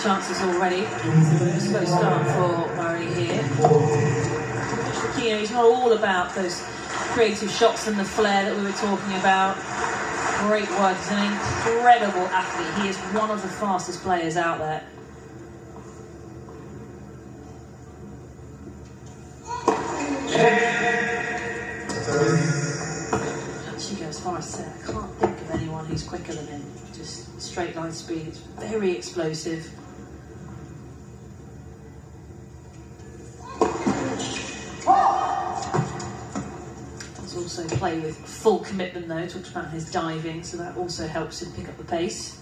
chances already. A slow start for Murray here. Fokina, he's not all about those creative shots and the flair that we were talking about. Great work, he's an incredible athlete. He is one of the fastest players out there. Actually go as far as to say, I can't think of anyone who's quicker than him. Just straight line speed, it's very explosive. Does also play with full commitment though, talks about his diving, so that also helps him pick up the pace.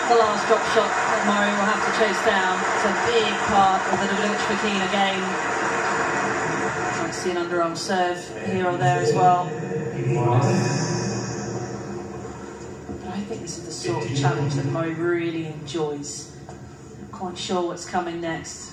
The last drop shot that Murray will have to chase down. It's a big part of the Fokina game. Might see an underarm serve here or there as well. But I think this is the sort of challenge that Murray really enjoys. Not quite sure what's coming next.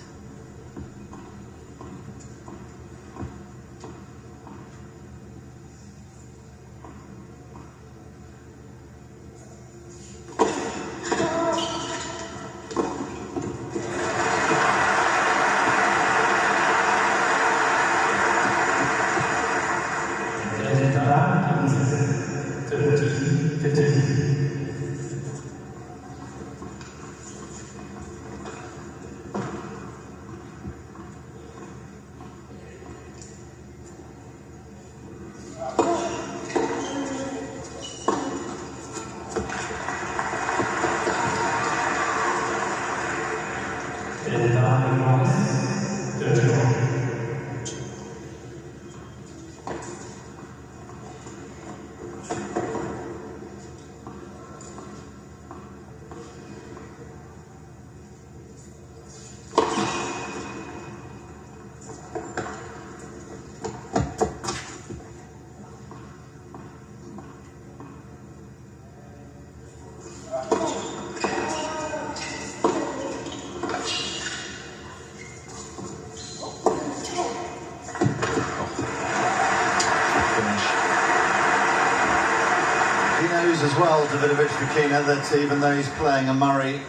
As well, Fokina, that even though he's playing a Murray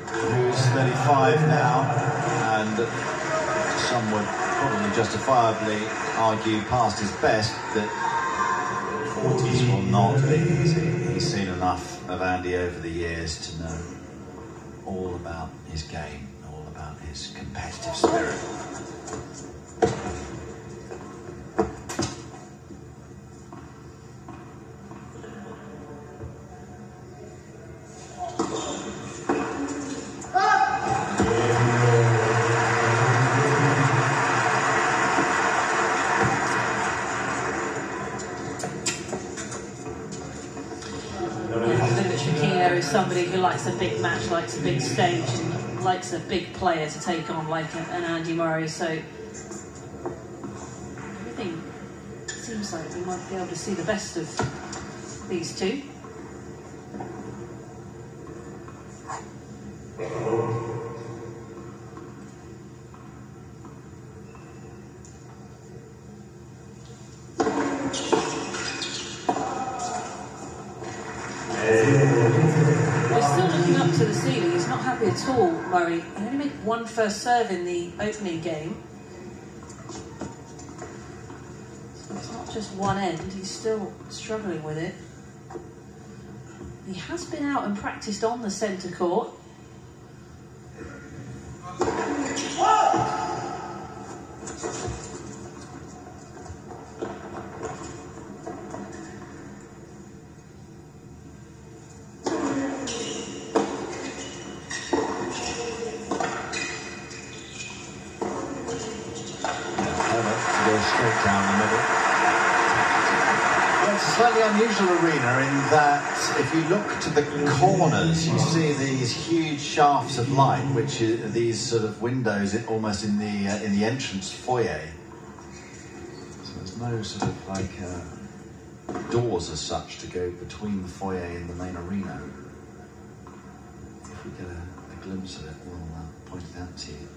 who's 35 now, and some would probably justifiably argue past his best, that 40s will not be easy. He's seen enough of Andy over the years to know all about his game, all about his competitive spirit. Fokina is somebody who likes a big match, likes a big stage, and likes a big player to take on, like an Andy Murray. So everything seems like we might be able to see the best of these two. We're still looking up to the ceiling. He's not happy at all, Murray. He only made one first serve in the opening game. So it's not just one end, he's still struggling with it. He has been out and practiced on the centre court. Straight down the middle. Well, it's a slightly unusual arena in that if you look to the corners, you see these huge shafts of light, which are these sort of windows almost in the entrance foyer. So there's no sort of like doors as such to go between the foyer and the main arena. If we get a glimpse of it, we'll point it out to you.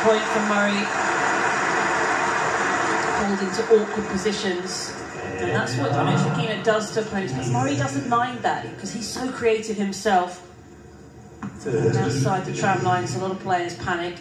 Point from Murray, pulled into awkward positions, and that's what Fokina does to opponents, but Murray doesn't mind that because he's so creative himself. Outside the tram lines, a lot of players panic.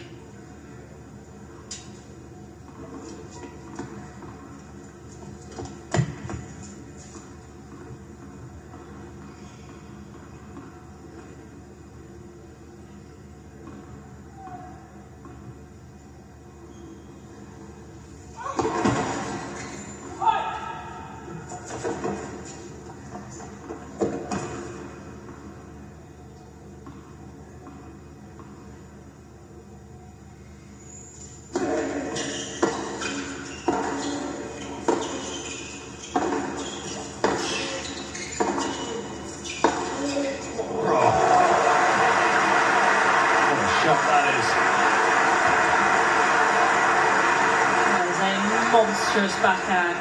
Monstrous backhand,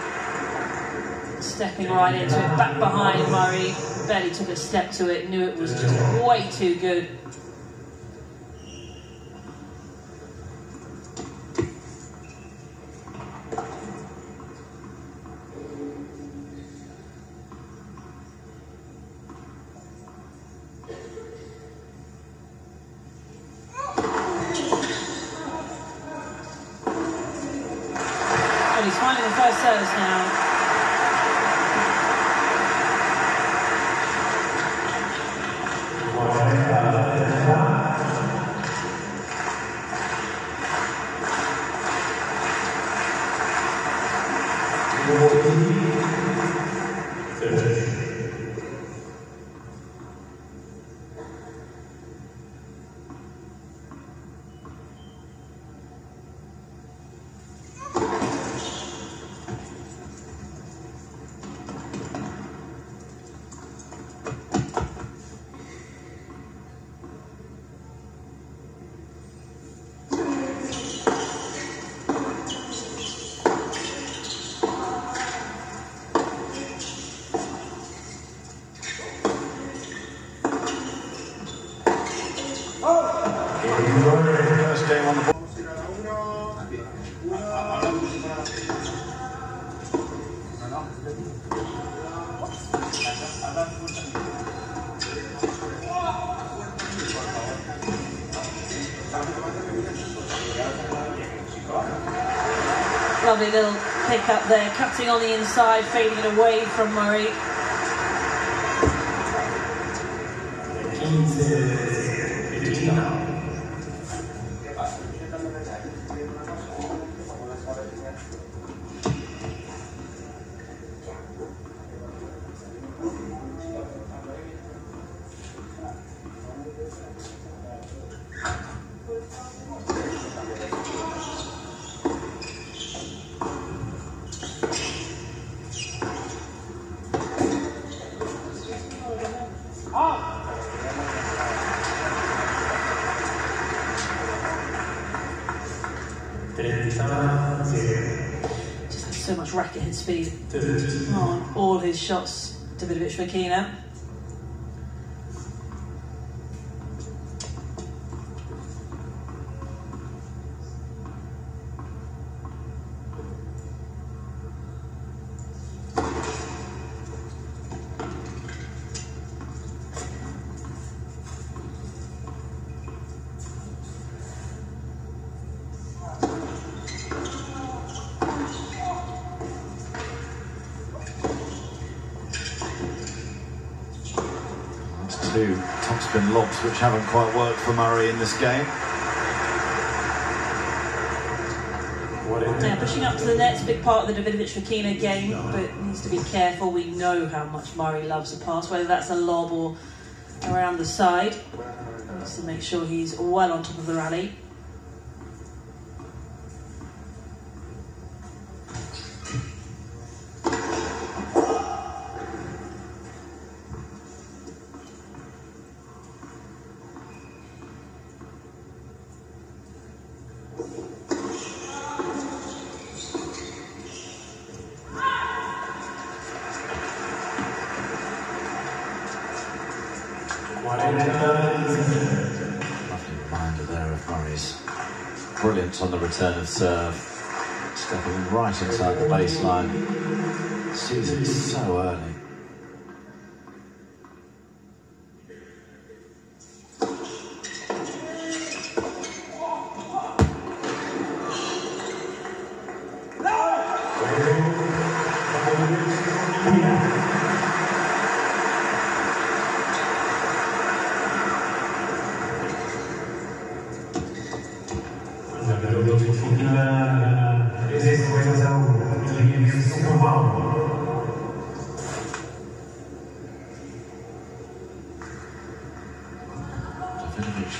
stepping right into it, back behind Murray, barely took a step to it, knew it was just way too good. He's finding the first service now. First game on the board. Lovely little pick up there, cutting on the inside, fading it away from Murray. so much racket head speed on all his shots, Davidovich Fokina. Two topspin lobs which haven't quite worked for Murray in this game. Yeah, pushing up to the net's a big part of the Davidovich Fokina game, but needs to be careful. We know how much Murray loves a pass, whether that's a lob or around the side. Needs to make sure he's well on top of the rally. Lovely reminder there of Murray's brilliance on the return of serve. Stepping right inside the baseline. Sees it so early.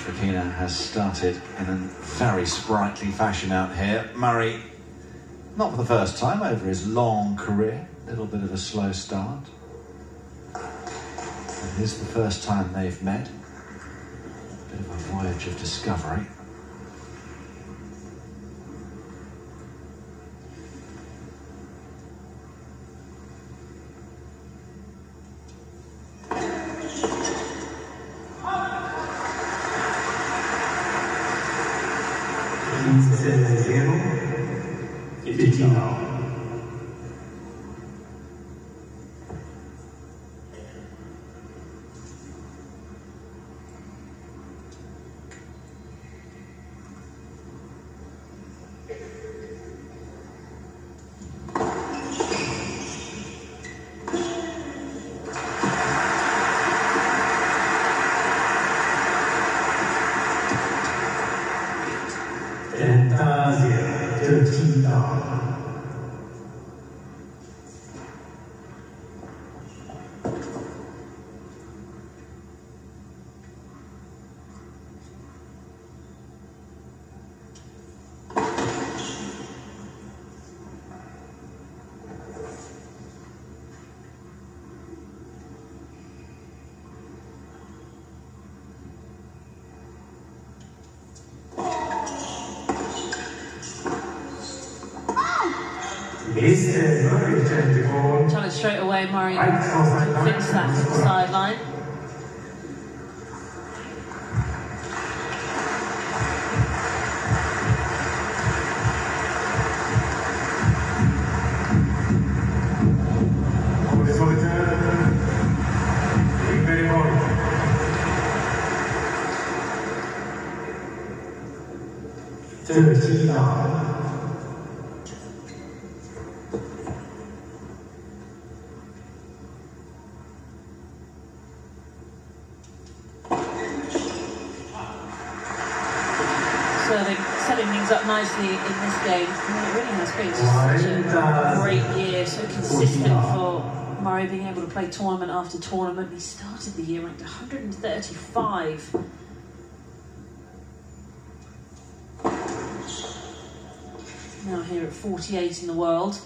Fokina has started in a very sprightly fashion out here. Murray, not for the first time over his long career, a little bit of a slow start. It is the first time they've met. A bit of a voyage of discovery. Challenge straight away, Murray fix that sideline. Setting things up nicely in this game. I mean, it really has been such a great year, so consistent for Murray being able to play tournament after tournament. He started the year ranked 135. Now here at 48 in the world.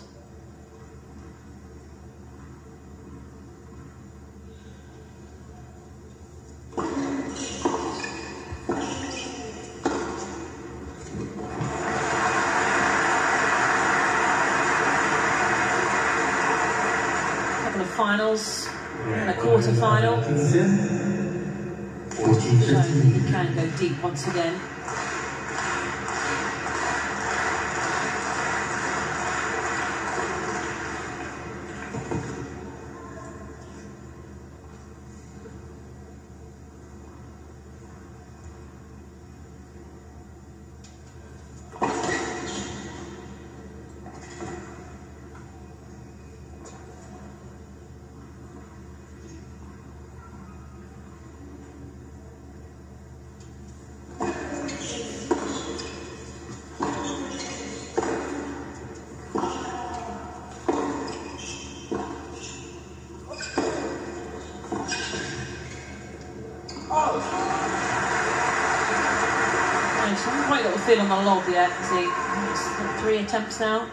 finals and a quarter final. Showing he can go deep once again. I haven't quite got the feel on the log yet. See, it's 3 attempts now.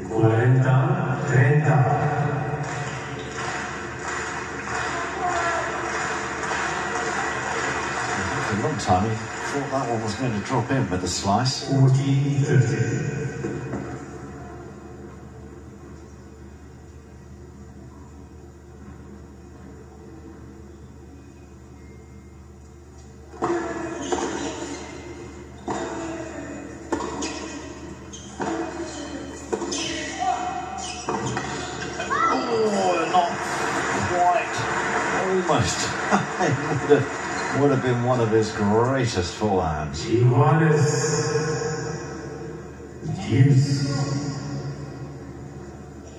40, 30. For a long time, he thought that one was going to drop in with the slice. 40, 30. Almost. It would have been one of his greatest forehands.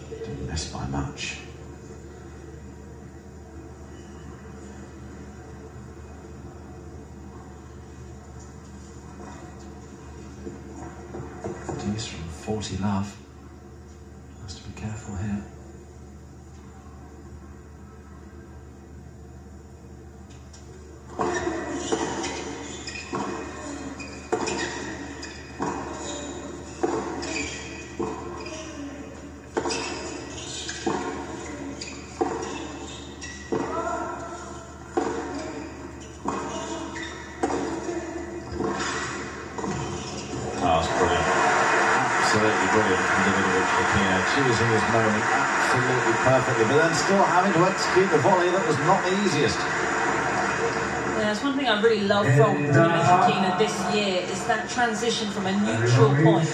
Didn't miss by much. Deuce from 40 love. Has to be careful here. Absolutely brilliant from Fokina, choosing his moment absolutely perfectly, but then still having to execute the volley that was not the easiest. Yeah, that's one thing I really love from Fokina this year is that transition from a neutral point,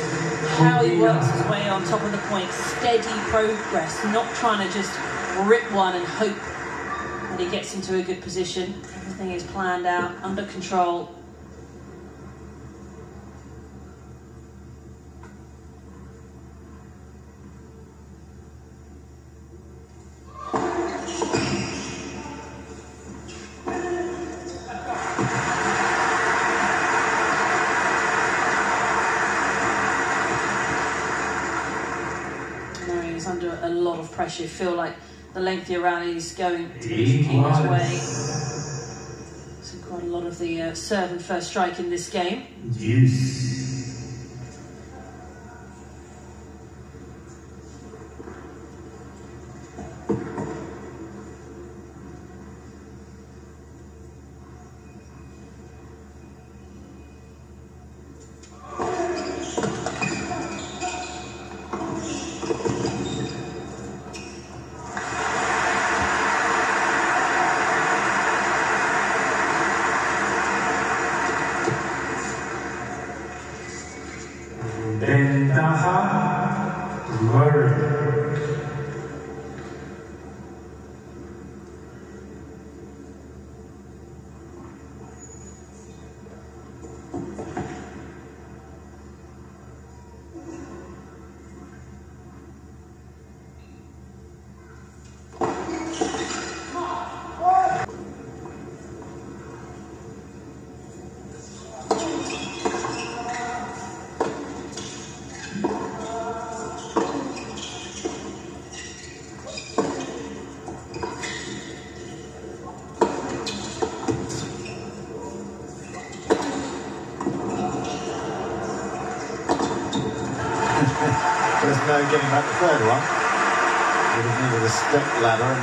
how he works his way on top of the point, steady progress, not trying to just rip one and hope that he gets into a good position. Everything is planned out, under control. He's under a lot of pressure. You feel like the lengthier rallies going Fokina's way. So quite a lot of the serve and first strike in this game. There's no getting back the third one. Would have needed a step ladder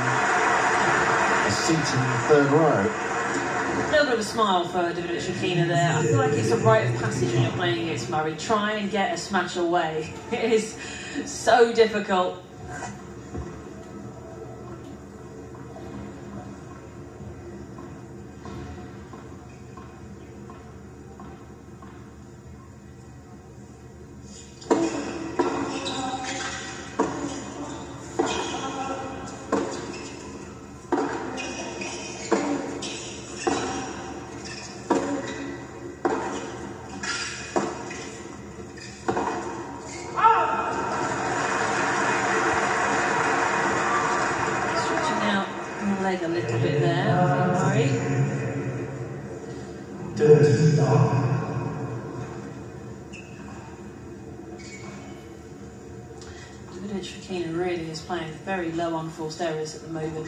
and a seat in the third row. A little bit of a smile for Fokina there. I feel like it's a rite of passage when you're playing against Murray. Try and get a smash away. It is so difficult. Murray. Fokina really is playing very low on forced errors at the moment.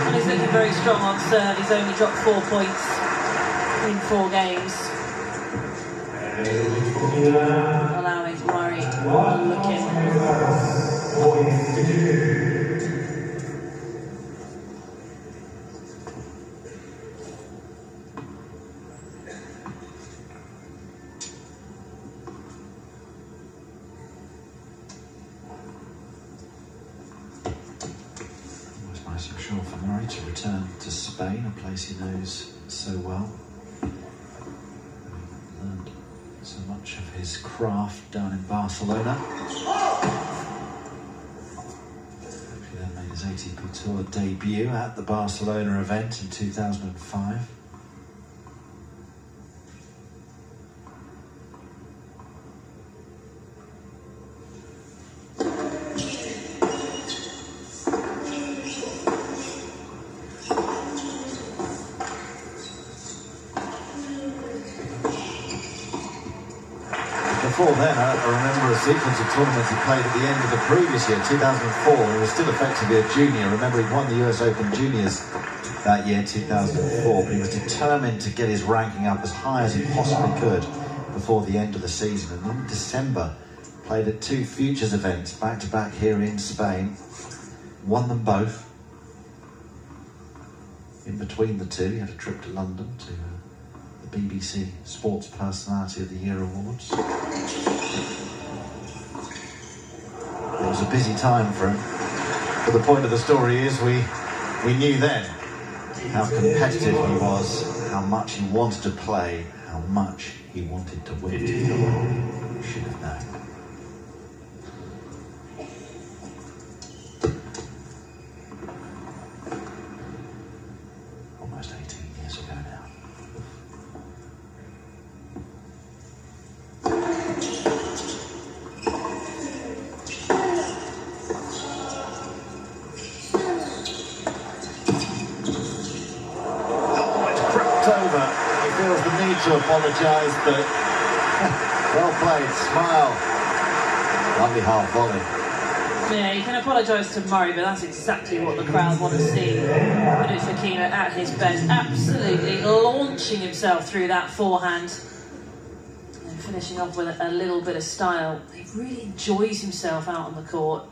And he's looking very strong on serve. He's only dropped 4 points in 4 games. Allowing Murray to look in. I'm sure for Murray to return to Spain, a place he knows so well. Learned so much of his craft down in Barcelona. He then made his ATP Tour debut at the Barcelona event in 2005. Before then, I remember a sequence of tournaments he played at the end of the previous year, 2004. He was still effectively a junior. Remember, he won the US Open Juniors that year, 2004, but he was determined to get his ranking up as high as he possibly could before the end of the season. And in December, played at 2 Futures events, back-to-back here in Spain. Won them both. In between the two, he had a trip to London to the BBC Sports Personality of the Year Awards. It was a busy time for him, but the point of the story is we knew then how competitive he was, how much he wanted to play, how much he wanted to win. We should have known. Almost 18 years ago now. Over. He feels the need to apologise, but well played, smile. Lovely half volley. Yeah, you can apologise to Murray, but that's exactly what the crowd want to see. Fokina at his best, absolutely launching himself through that forehand and finishing off with a little bit of style. He really enjoys himself out on the court.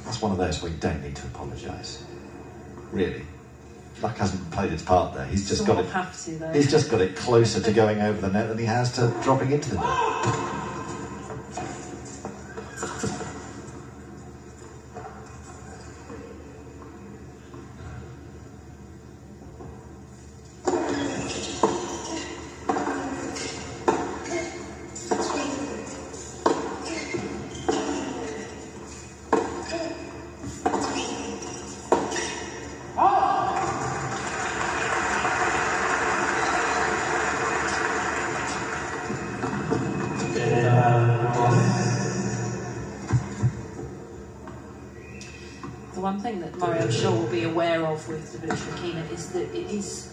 That's one of those where you don't need to apologise. Really, luck hasn't played its part there. He's just got it. Have to, though. He's just got it closer to going over the net than he has to dropping into the net. thing that Murray, I'm sure, will be aware of with David Fokina is that it is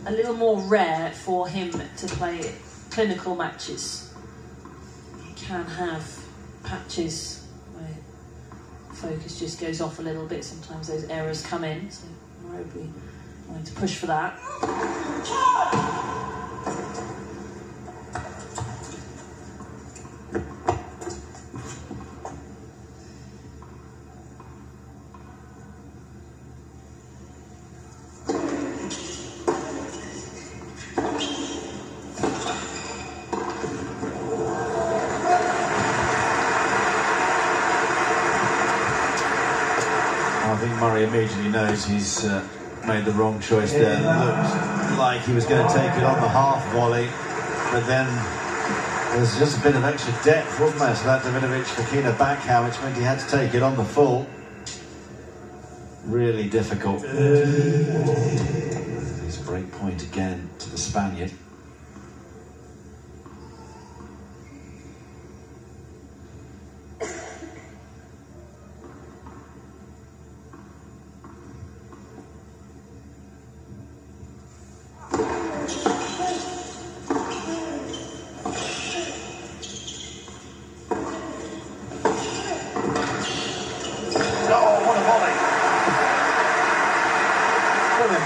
a little more rare for him to play clinical matches. He can have patches where focus just goes off a little bit. Sometimes those errors come in, so Murray will be wanting to push for that. I think Murray immediately knows he's made the wrong choice there. Looked like he was going to take it on the half volley, but then there's just a bit of extra depth, wasn't there? So that Fokina backhand, which meant he had to take it on the full. Really difficult. His break point again to the Spaniard.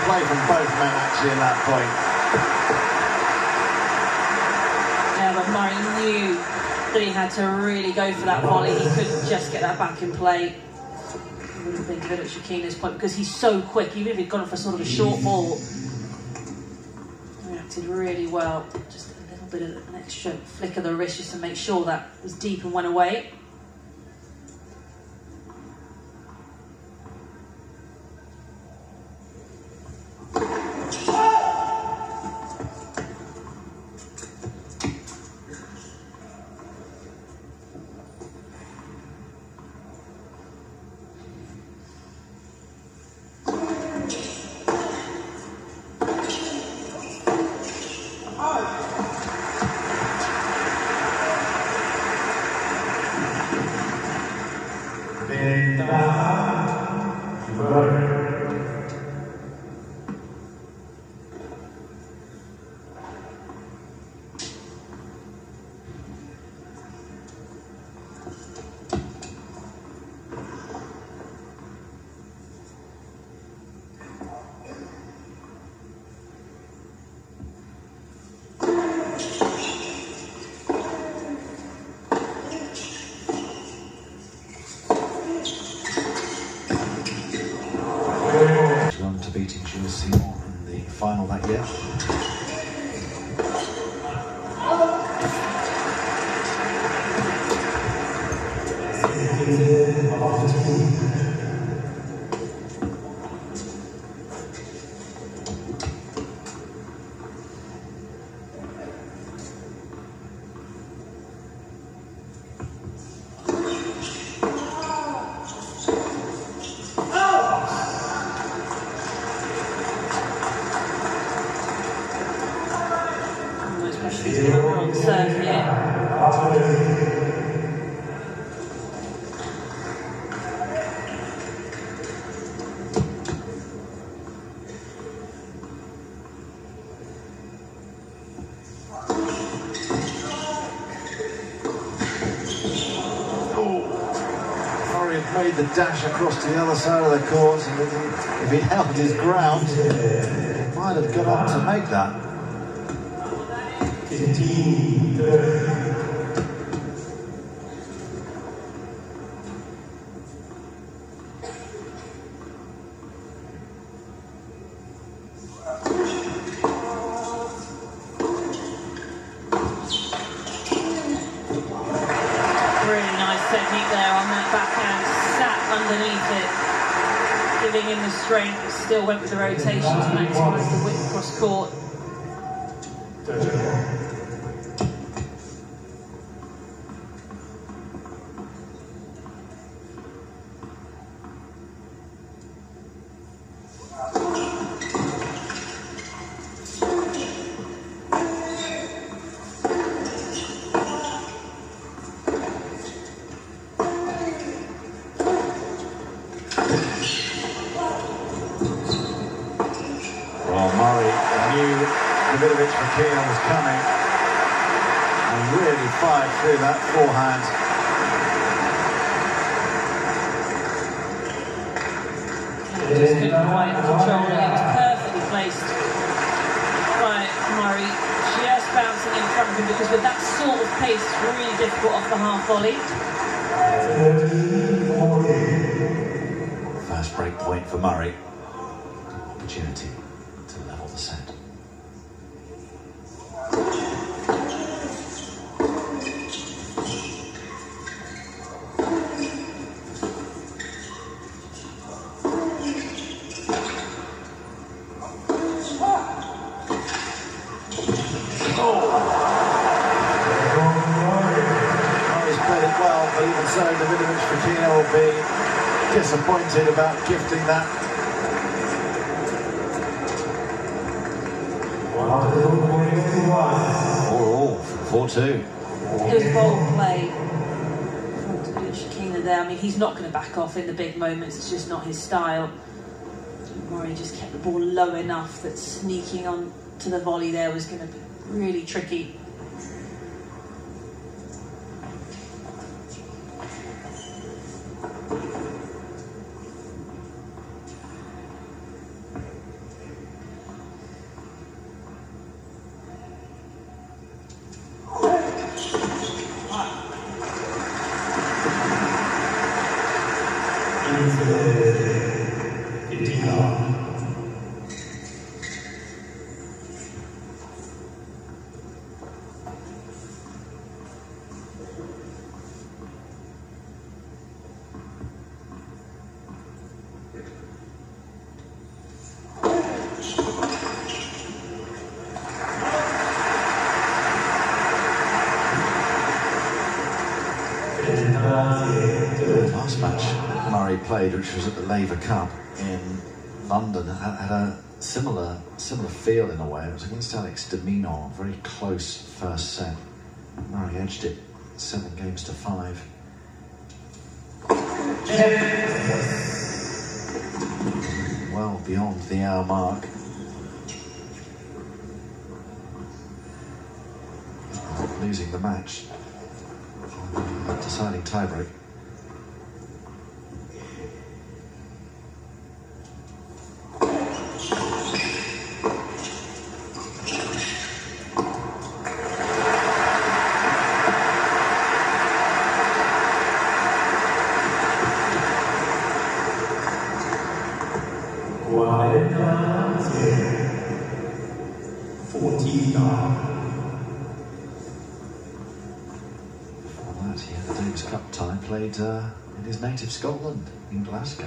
Play from both men actually in that point. Yeah, but Murray knew that he had to really go for that volley. He couldn't just get that back in play. It would have been David Fokina's point because he's so quick. Even if he'd gone for sort of a short ball, he reacted really well. Just a little bit of an extra flick of the wrist just to make sure that was deep and went away. To beating Jules Simon in the final that year. On serve here. Murray had made the dash across to the other side of the court, and if he'd held his ground, he might have gone on to make that. 15-30. Really nice technique there on that backhand, sat underneath it, giving him the strength, but still went with the rotation to maximise the width across court. knew Fokina was coming and really fired through that forehand. Just couldn't quite control it. It was perfectly placed by Murray, just bouncing in front of him, because with that sort of pace, it's really difficult off the half volley. First break point for Murray. Opportunity to level the set. Even so, Fokina will be disappointed about gifting that. All 4-2. It was bold play from Fokina there. I mean, he's not going to back off in the big moments. It's just not his style. Murray just kept the ball low enough that sneaking on to the volley there was going to be really tricky. Last match Murray played, which was at the Laver Cup in London, had a similar feel in a way. It was against Alex de Minaur, very close first set. Murray edged it 7-5. Well beyond the hour mark. Losing the match. Deciding tiebreak. He had the Davis Cup tie, played in his native Scotland, in Glasgow.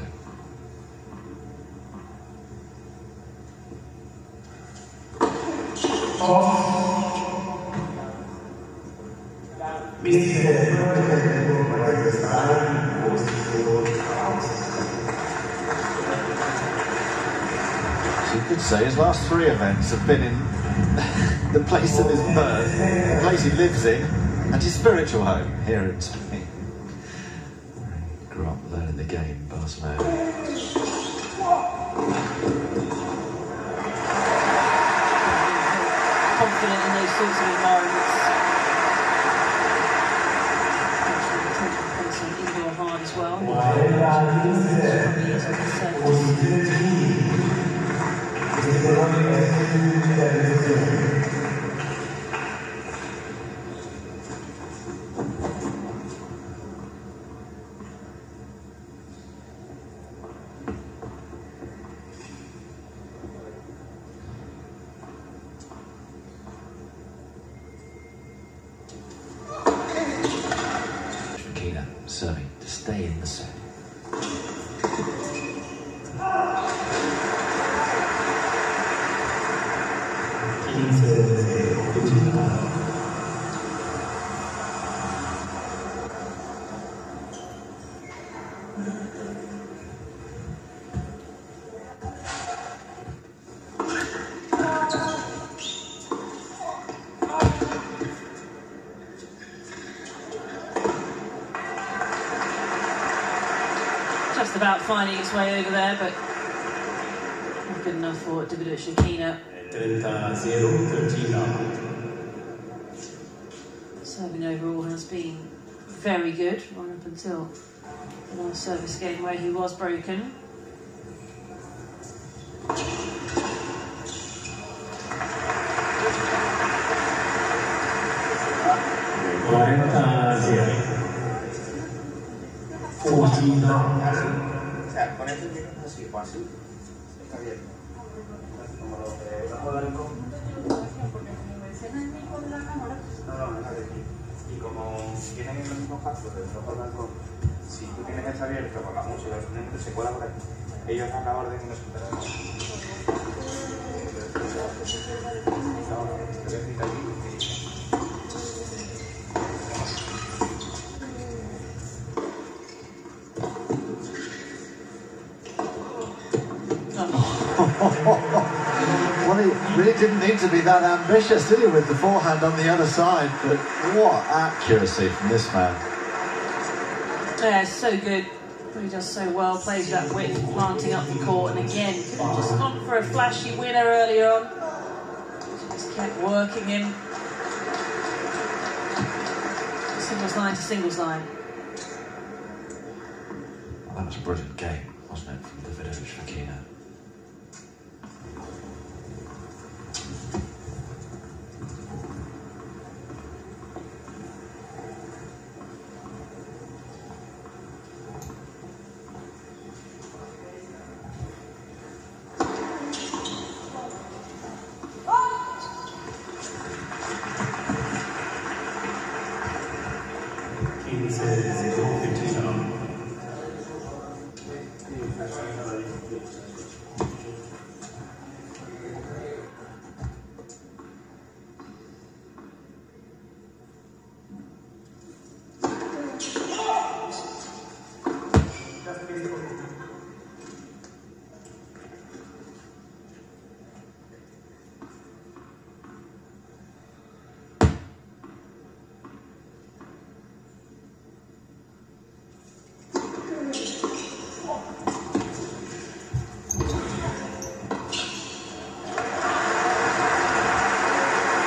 So you could say his last 3 events have been in the place of his birth, the place he lives in, and his spiritual home here in Spain. He grew up learning the game in Barcelona. Confident in those sorts of environments. Actually, taking place on indoor hard as well. Probably is on the surface. Fokina serving to stay in the set. Just about finding its way over there, but not good enough for Fokina. 30, 13. Serving overall has been very good, right up until the last service game where he was broken. Con esto vienen así, fácil. Está bien. Como lo de bajo del halcón. Porque como me decían el mismo de la cámara. No, es aquí. Y como tienen los mismos pasos del bajo del halcón, si tú tienes esta abierta con la música, se cuela por ahí. Ellos dan la orden y no se enteran. Well, he really didn't need to be that ambitious, did he, with the forehand on the other side? But what accuracy from this man. Yeah, so good. He does so well, plays that width, planting up the court, and again, could have just gone for a flashy winner earlier on. Just kept working him. Singles line to singles line. Well, that was a brilliant game, wasn't it, from Fokina?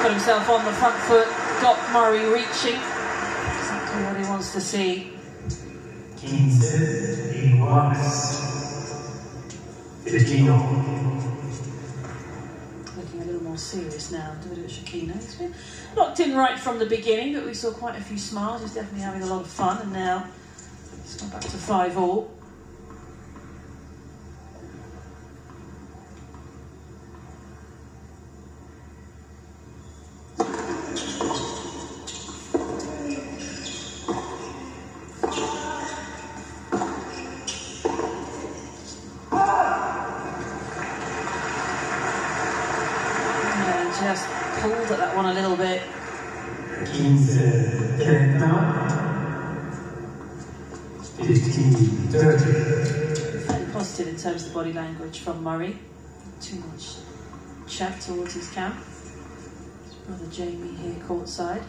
Put himself on the front foot, got Murray reaching. Exactly what he wants to see. 15 iguales. 15. Looking a little more serious now, Fokina. He's been locked in right from the beginning, but we saw quite a few smiles. He's definitely having a lot of fun, and now he's gone back to 5-all. Just pulled at that one a little bit. 15, 30. 15, 30. Fairly positive in terms of the body language from Murray. Not too much chat towards his camp. His brother Jamie here courtside.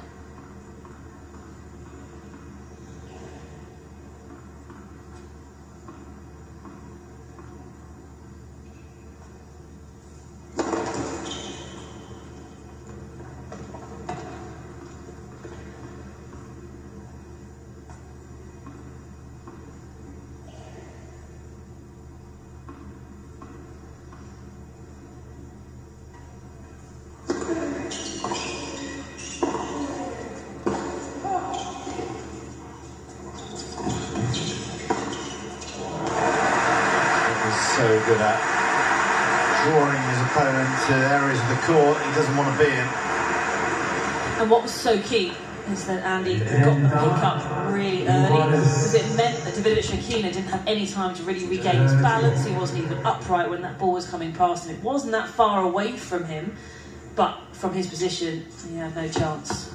So good at drawing his opponent to areas of the court he doesn't want to be in. And what was so key is that Andy got the pick up really early, because it meant that Fokina didn't have any time to really regain his balance. He wasn't even upright when that ball was coming past him. It wasn't that far away from him, but from his position, he had no chance.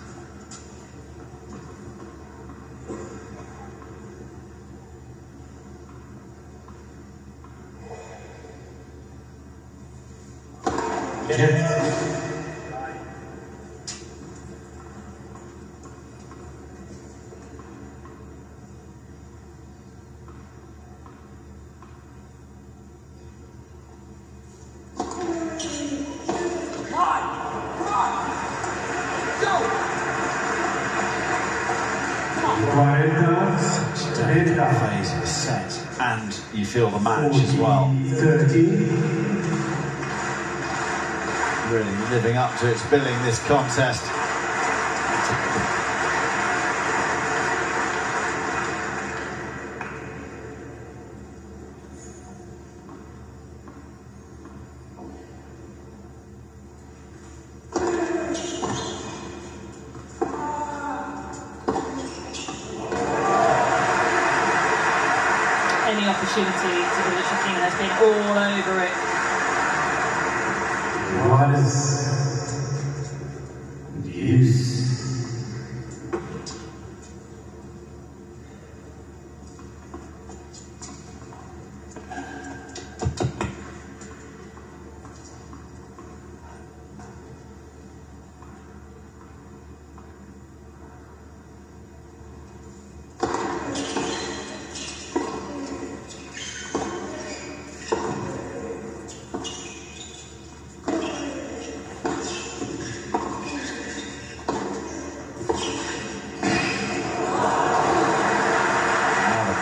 phase of the set, and you feel the match as well. 30. Really living up to its billing, this contest. Any opportunity to give it to Fokina has been all over it. Use.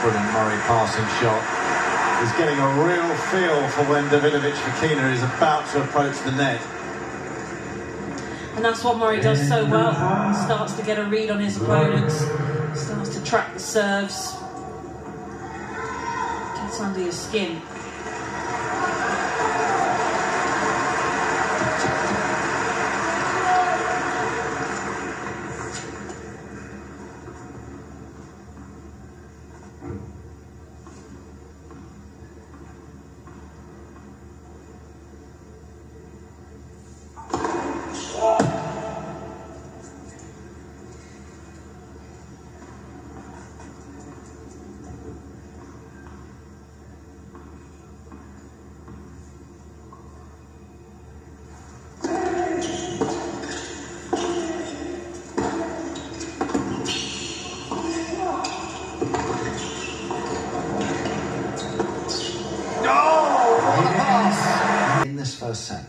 Brilliant Murray passing shot. He's getting a real feel for when Fokina is about to approach the net. And that's what Murray does so well. Starts to get a read on his opponents, starts to track the serves, gets under your skin. In this first set.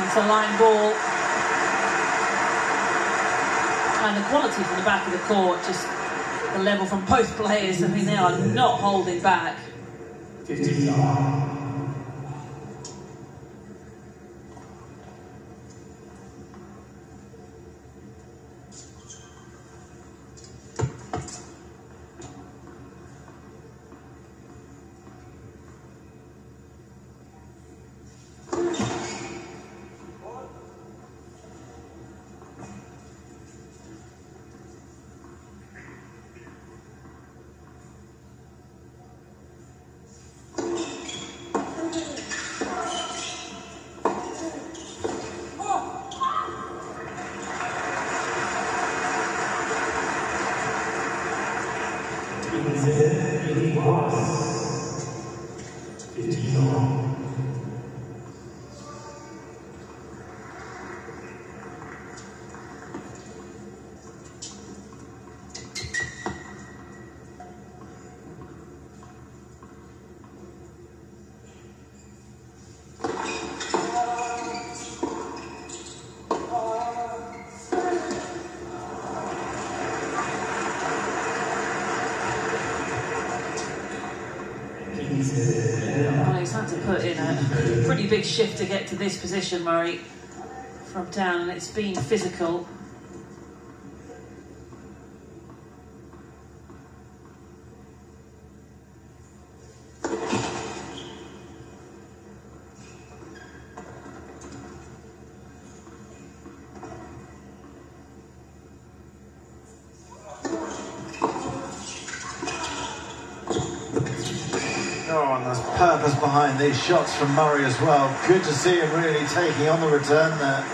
It's a line ball. And the quality from the back of the court, just the level from both players. I mean, they are not holding back. 50. Well, he's had to put in a pretty big shift to get to this position, Murray, from down, and it's been physical. Oh, and there's purpose behind these shots from Murray as well. Good to see him really taking on the return there.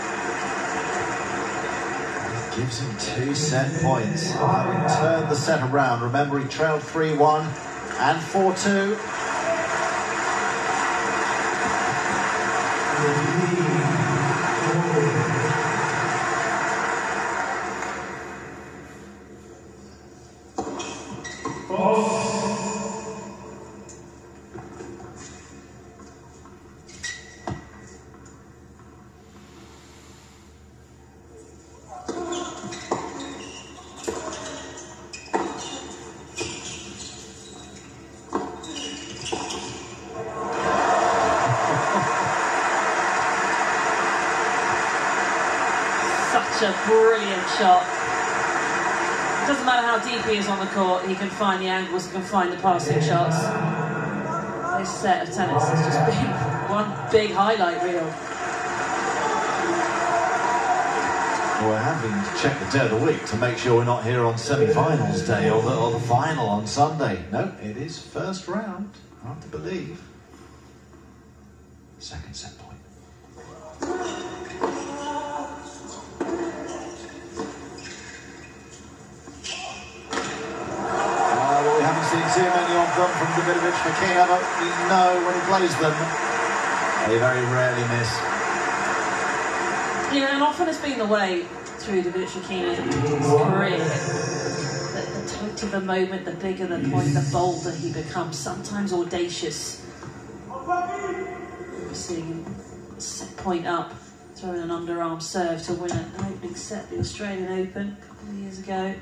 Gives him 2 set points, having turned the set around. Remember, he trailed 3-1 and 4-2. Such a brilliant shot. It doesn't matter how deep he is on the court, he can find the angles, he can find the passing shots. This set of tennis has just been one big highlight reel. We're having to check the day of the week to make sure we're not here on semi-finals day or the final on Sunday. No, it is first round. Hard to believe. Second set point. Well, we haven't seen too many of them from Fokina, but we know when he plays them, they very rarely miss. Yeah, and often it's been the way through Fokina's career that the tighter the moment, the bigger the point, the bolder he becomes, sometimes audacious. We're seeing him set point up, throwing an underarm serve to win an opening set, the Australian Open a couple of years ago.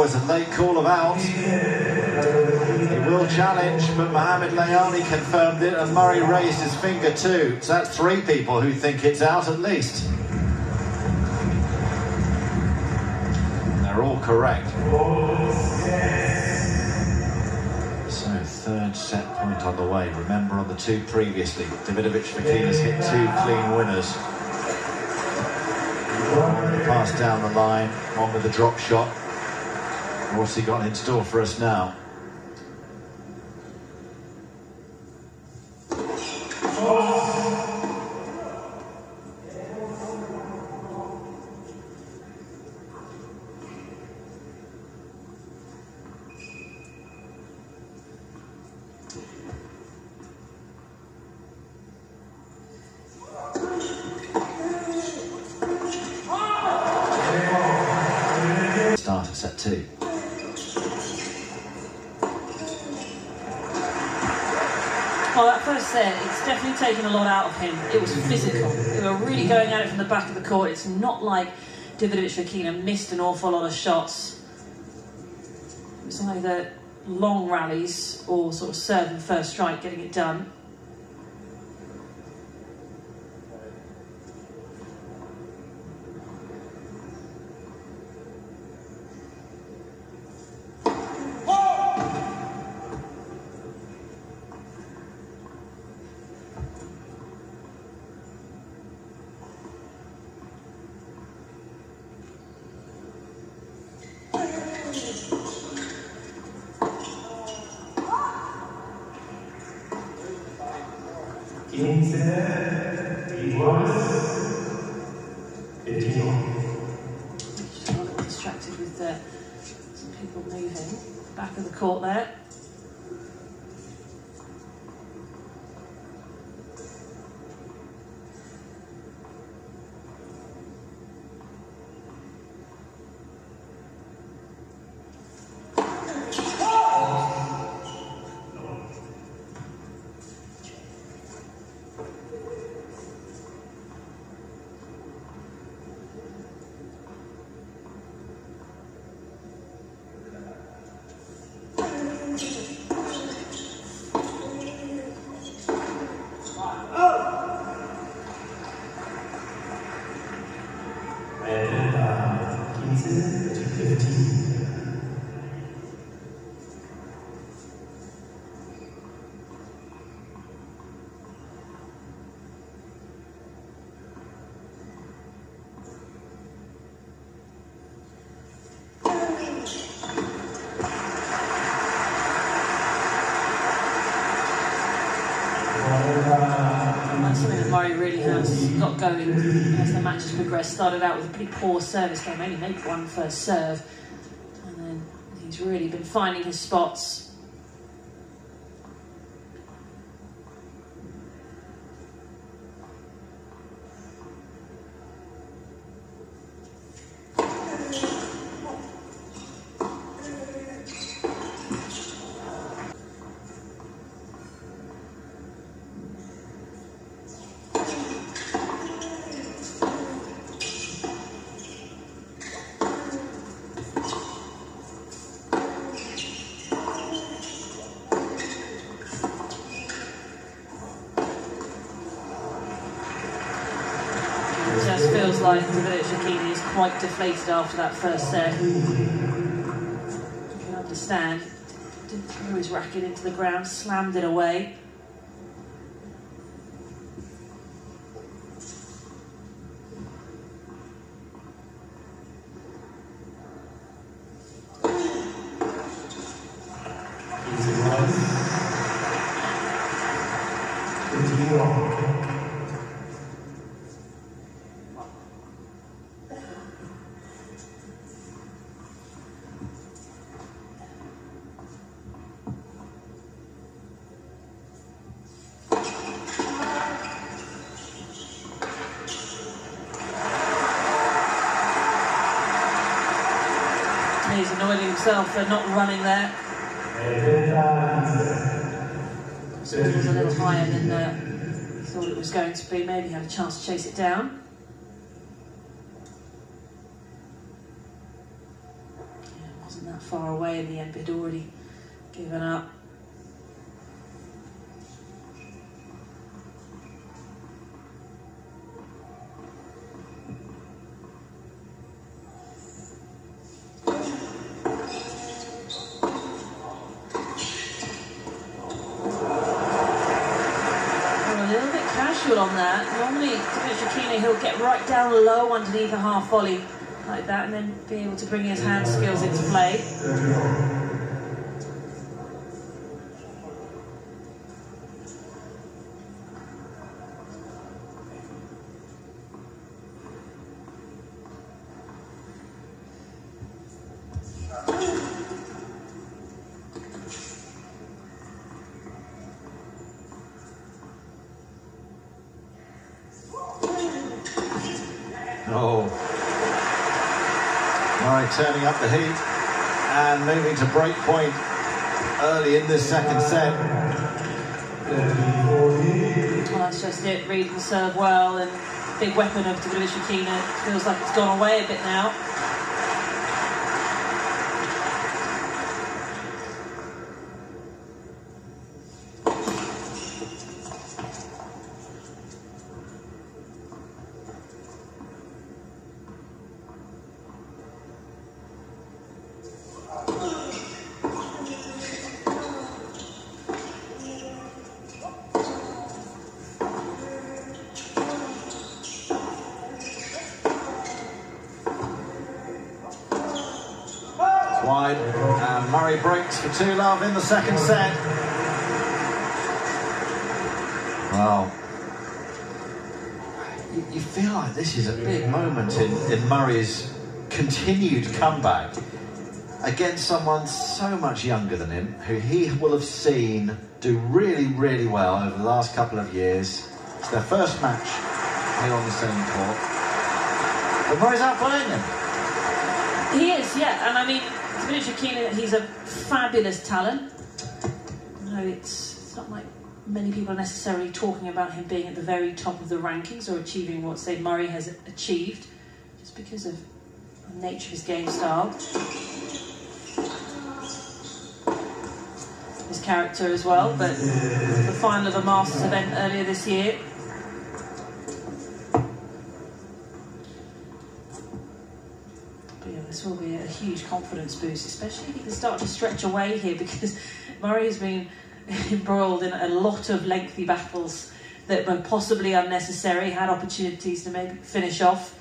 It's a late call of out. He will challenge, but Mohamed Layani confirmed it, and Murray raised his finger too. So that's three people who think it's out at least. They're all correct. So third set point on the way. Remember on the two previously, Fokina's hit two clean winners. One with the pass down the line, one with the drop shot. What's he got in store for us now? Start of set two. Well, that first set, it's definitely taken a lot out of him. It was physical. They were really going at it from the back of the court. It's not like Fokina missed an awful lot of shots. It was either long rallies or sort of serve and first strike, getting it done. Just a little distracted with some people moving. Back of the court there. That's something that Murray really has got going as the match has progressed. Started out with a pretty poor service game, only made one first serve, and then he's really been finding his spots. just feels like Fokina is quite deflated after that first set. You can understand. Threw his racket into the ground, slammed it away. He's annoyed himself for not running there. So it was a little higher than he thought it was going to be. Maybe had a chance to chase it down. Yeah, it wasn't that far away in the end, but he'd already given up. On that. Normally, Fokina, he'll get right down low underneath a half volley like that and then be able to bring his hand skills into play. Oh, Murray turning up the heat and moving to break point early in this second set. Well, that's just it, reading the serve well, and big weapon of Fokina. Feels like it's gone away a bit now. Wide, and Murray breaks for 2-love in the second set. Well, you feel like this is a big moment in Murray's continued comeback against someone so much younger than him, who he will have seen do really, really well over the last couple of years. It's their first match here on the same court. But Murray's outplaying him. He is, yeah, and I mean, Fokina, he's a fabulous talent. No, it's not like many people are necessarily talking about him being at the very top of the rankings or achieving what, say, Murray has achieved, just because of the nature of his game style. His character as well, but the final of a Masters event earlier this year. This will be a huge confidence boost, especially if he can start to stretch away here, because Murray has been embroiled in a lot of lengthy battles that were possibly unnecessary, had opportunities to maybe finish off.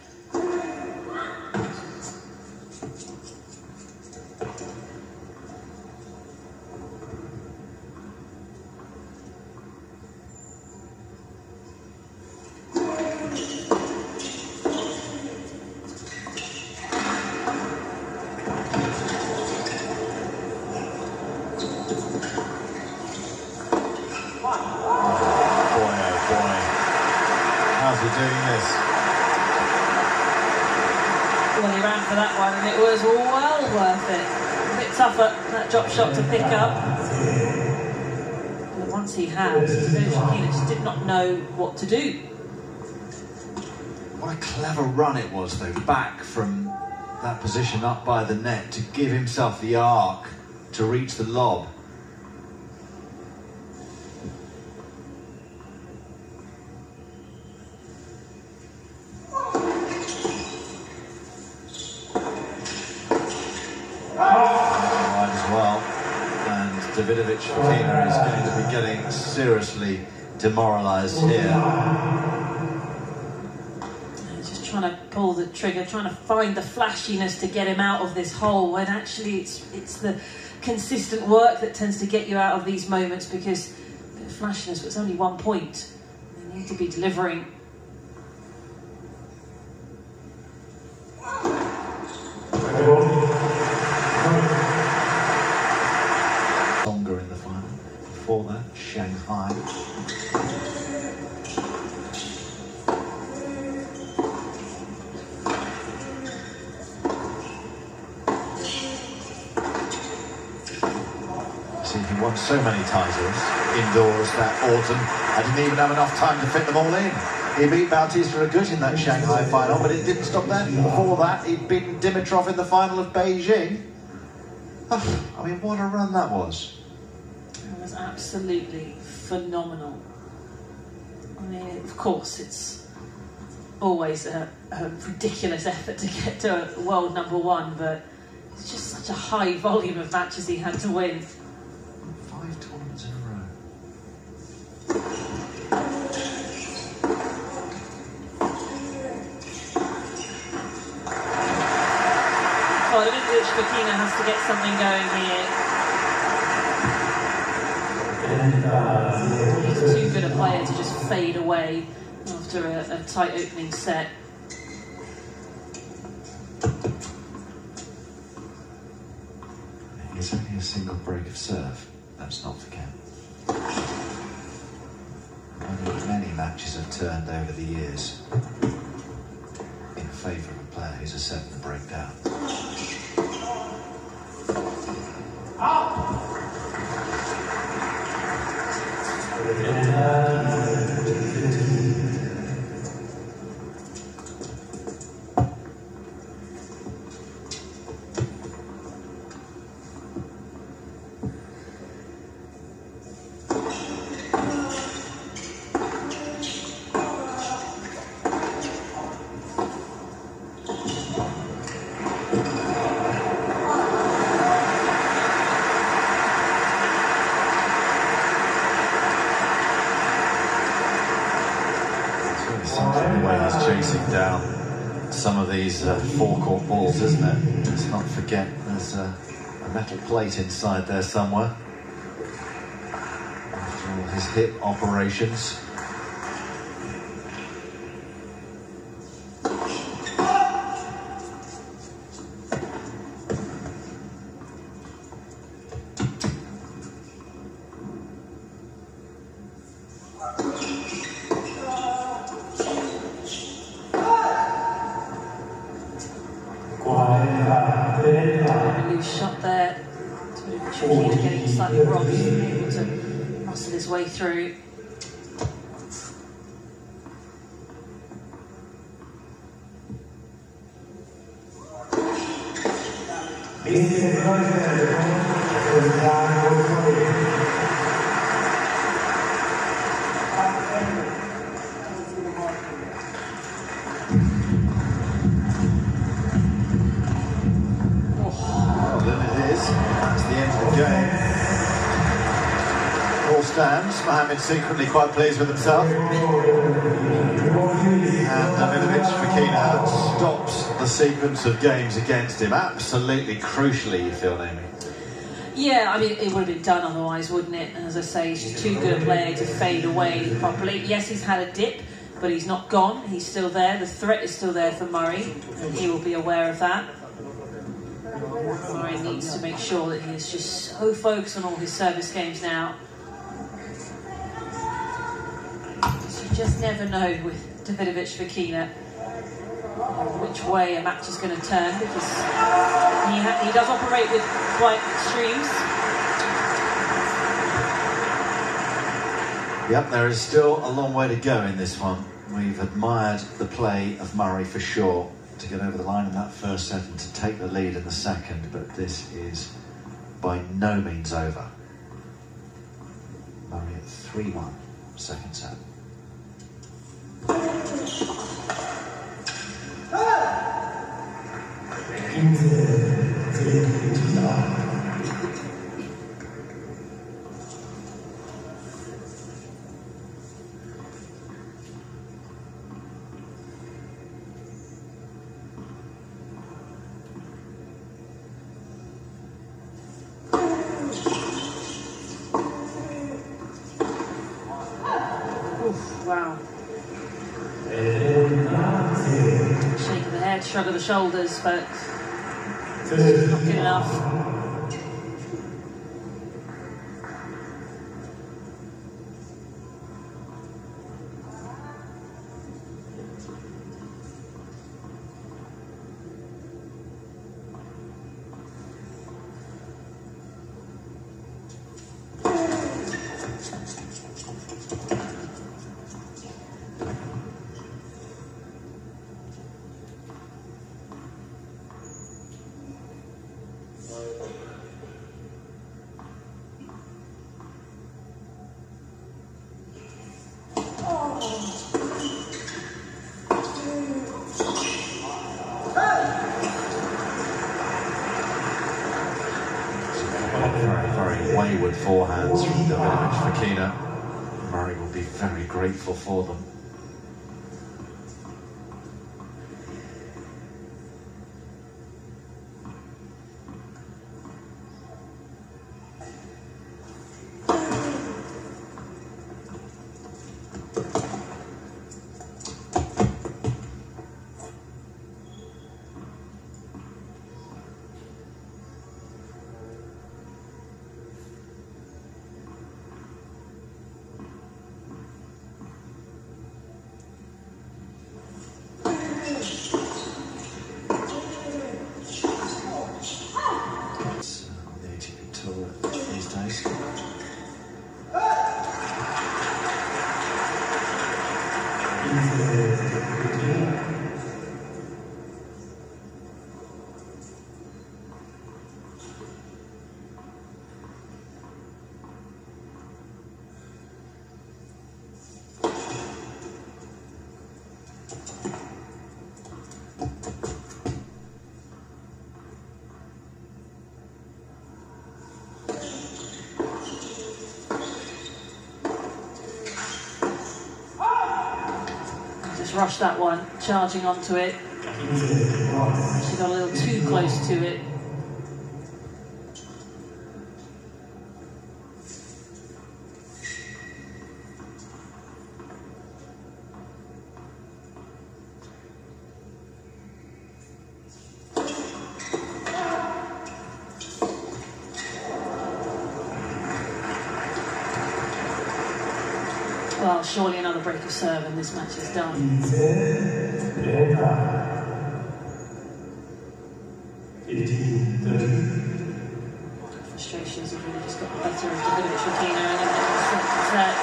How's he doing this? Well, he ran for that one and it was well worth it. A bit tougher, that drop shot to pick up. But once he has, Fokina just did not know what to do. What a clever run it was, though, back from that position up by the net to give himself the arc to reach the lob. Fokina is going to be getting seriously demoralised here. Just trying to pull the trigger, trying to find the flashiness to get him out of this hole, when actually it's the consistent work that tends to get you out of these moments, because a bit of flashiness, but it's only 1 point. You need to be delivering. Longer in the final. Before that, Shanghai. See, he won so many titles indoors that autumn. I didn't even have enough time to fit them all in. He beat Bautista Agut in that Shanghai final, but it didn't stop there. Before that, he'd beaten Dimitrov in the final of Beijing. Oh, I mean, what a run that was. It was absolutely phenomenal. I mean, of course, it's always a ridiculous effort to get to a world #1, but it's just such a high volume of matches he had to win. 5 tournaments in a row. Well, I think Fokina has to get something going here. He's too good a player to just fade away after a tight opening set. It's only a single break of serve, let's not forget. Many matches have turned over the years in favour of a player who's a 7 to break down. The way he's chasing down some of these forecourt balls, isn't it? Let's not forget there's a metal plate inside there somewhere. After all his hip operations. Loose shot there. It's really tricky, getting slightly rocked, able to muscle his way through. All stands. Mohammed secretly quite pleased with himself. And Fokina stops the sequence of games against him. Absolutely crucially, you feel, Amy? Yeah, I mean, it would have been done otherwise, wouldn't it? And as I say, he's just too good a player to fade away properly. Yes, he's had a dip, but he's not gone. He's still there. The threat is still there for Murray, and he will be aware of that. Murray needs to make sure that he is just so focused on all his service games now. Because you just never know with Fokina which way a match is going to turn, because he does operate with quite extremes. Yep, there is still a long way to go in this one. We've admired the play of Murray for sure, to get over the line in that first set and to take the lead in the second, but this is by no means over. Murray at 3-1, second set. Wow. Shake of the head, shrug of the shoulders, but it's not good enough. Very wayward forehands from Fokina. Murray will be very grateful for them. These days. Just rushed that one, charging onto it. She got a little too close to it. Well, surely another break of serve and this match is done. Frustrations have really just got the better of Fokina, and then the second set,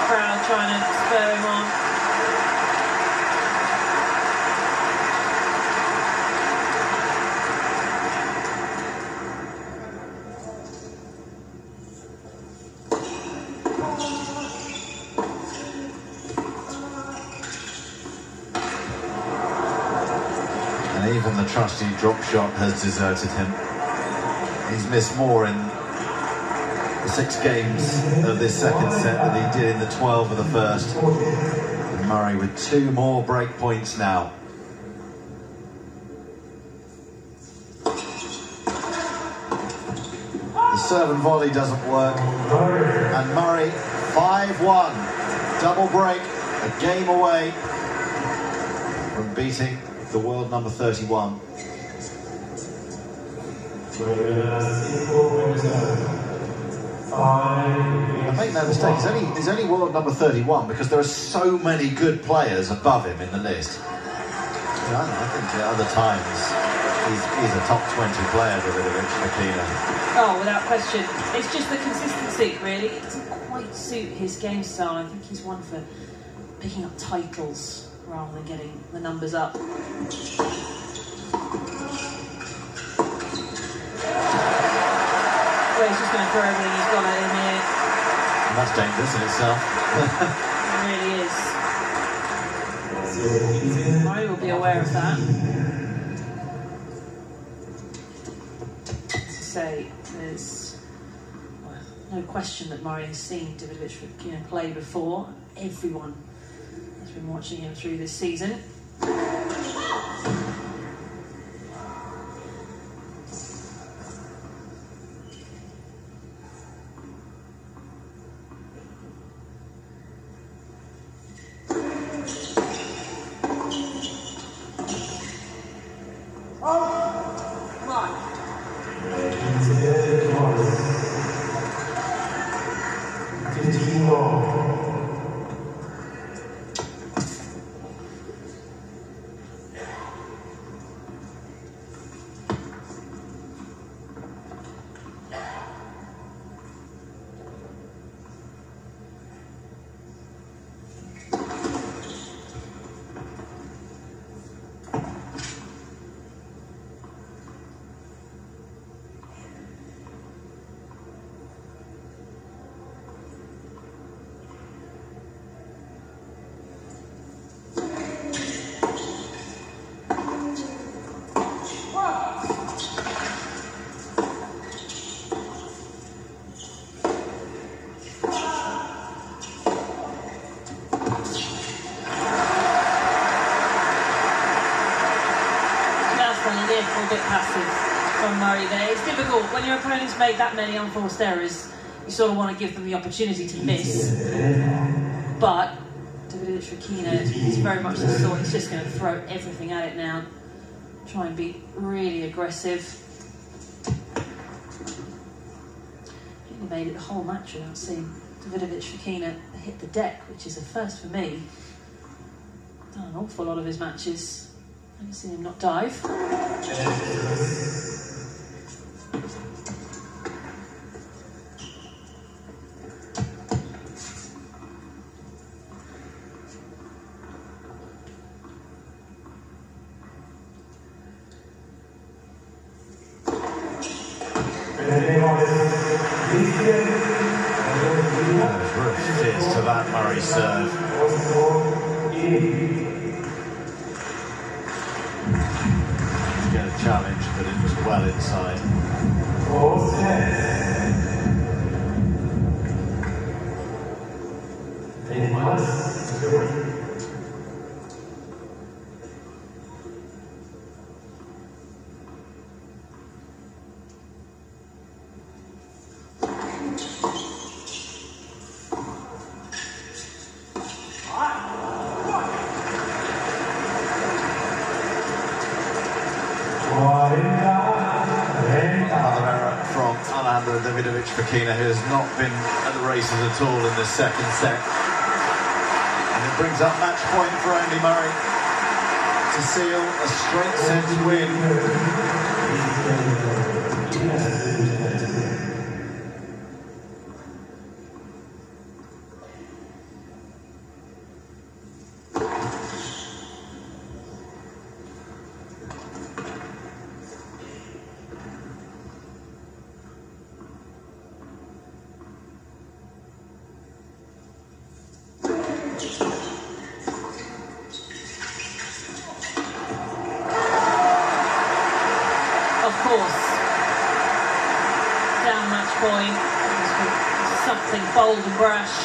crowd trying to spur him on. And even the trusty drop shot has deserted him. He's missed more in the 6 games of this second set than he did in the 12 of the first. And Murray with 2 more break points now. The serve and volley doesn't work. And Murray, 5-1. Double break, a game away from beating the world number 31. And make no mistake, he's only world number 31 because there are so many good players above him in the list. I think at other times he's a top 20 player, Fokina. Oh, without question. It's just the consistency, really. It doesn't quite suit his game style. I think he's one for picking up titles rather than getting the numbers up. Well, he's just going to throw everything he's got at him here. And that's dangerous in itself. It really is. Murray will be aware of that. As I say, there's no question that Murray has seen Fokina play before. Everyone has been watching him through this season. little bit passive from Murray there. It's difficult when your opponents make that many unforced errors. You sort of want to give them the opportunity to miss. But Fokina is very much the sort. He's just going to throw everything at it now. Try and be really aggressive. I think they made it the whole match without seeing Fokina hit the deck, which is a first for me. Done an awful lot of his matches. I haven't seen him not dive. Cheers to that Murray serve. Get a challenge, but it was well inside. Fokina, who has not been at the races at all in this second set. And it brings up match point for Andy Murray to seal a straight set win. Down match point. Something bold and brash.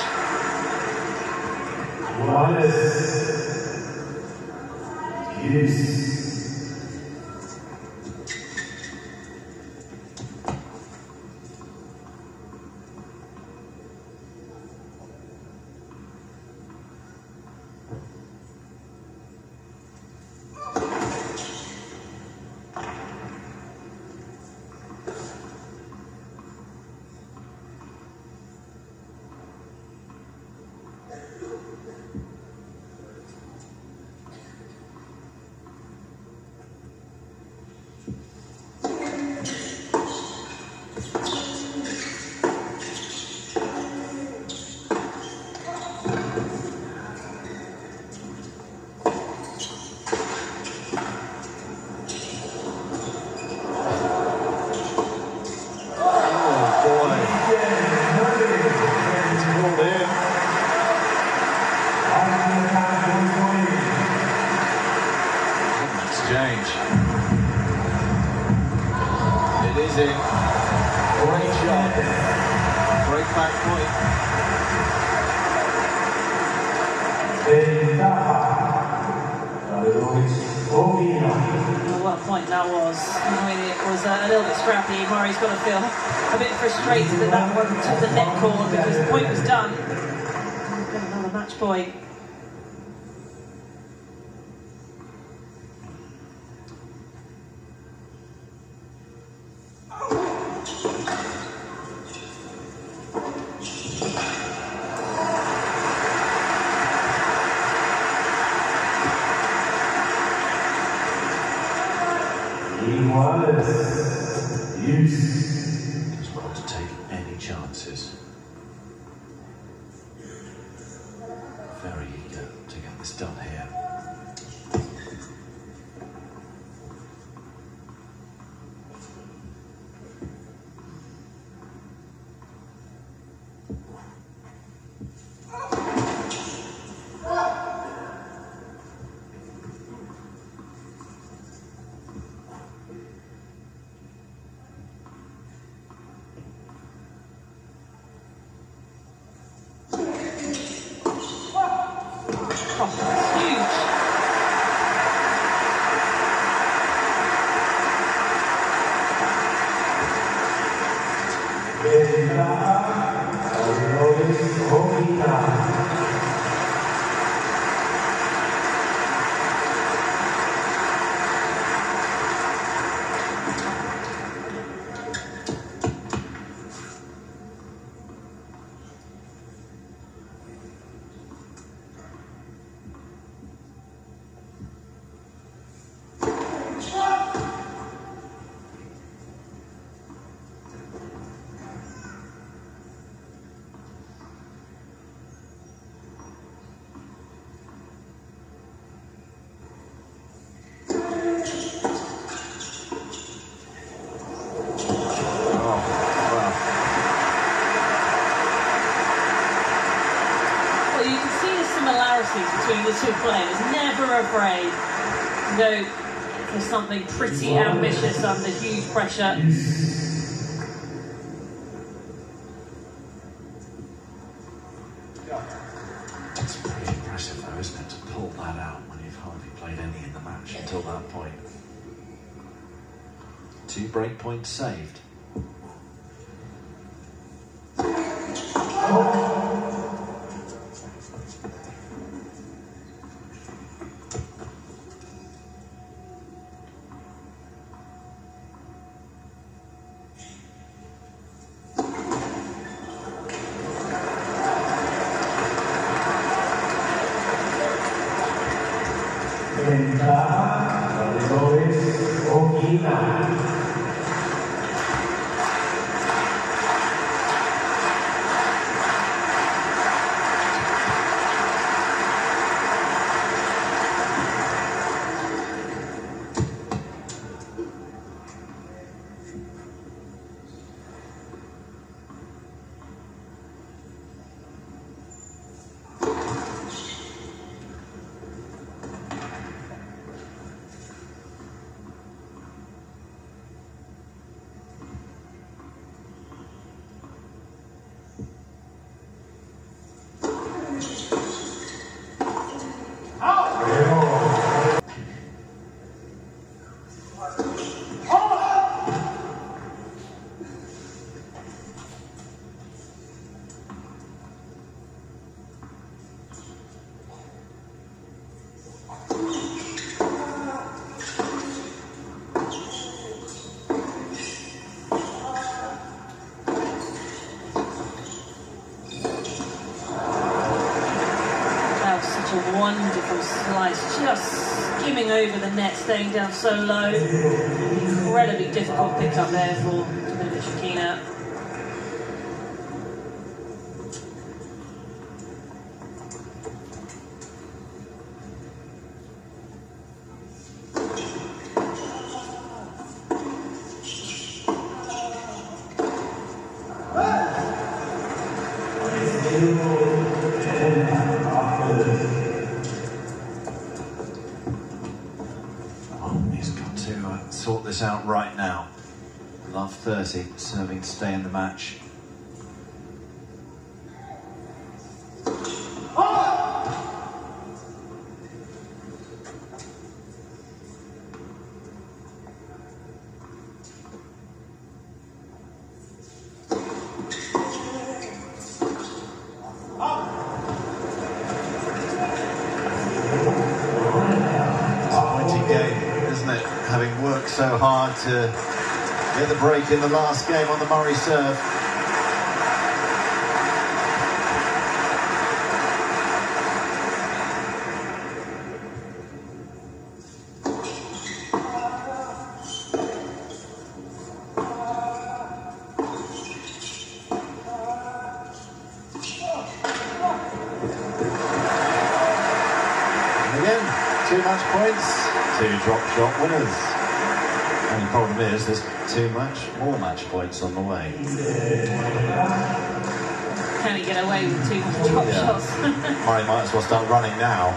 Exchange. It is in. Great shot. Great back point. Well, what a point that was. I mean, it was a little bit scrappy. Murray's got to feel a bit frustrated that that one took the net cord because the point was done. Got another match point. As well to take any chances. Very eager to get this done here. Oh, huge. never afraid to go for something pretty ambitious under huge pressure. It's pretty impressive though, isn't it, to pull that out when you've hardly played any in the match until that point. 2 break points saved. Fokina. Wonderful slice, just skimming over the net, staying down so low. Incredibly difficult pick up there for Fokina. He's got to sort this out right now. Love 30, serving to stay in the match. Having worked so hard to get the break in the last game on the Murray serve. And again, 2 match points. 2 drop shot winners. Only problem is there's too much more match points on the way. Can he get away with 2 more drop shots? Murray might as well start running now.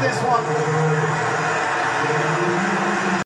This one.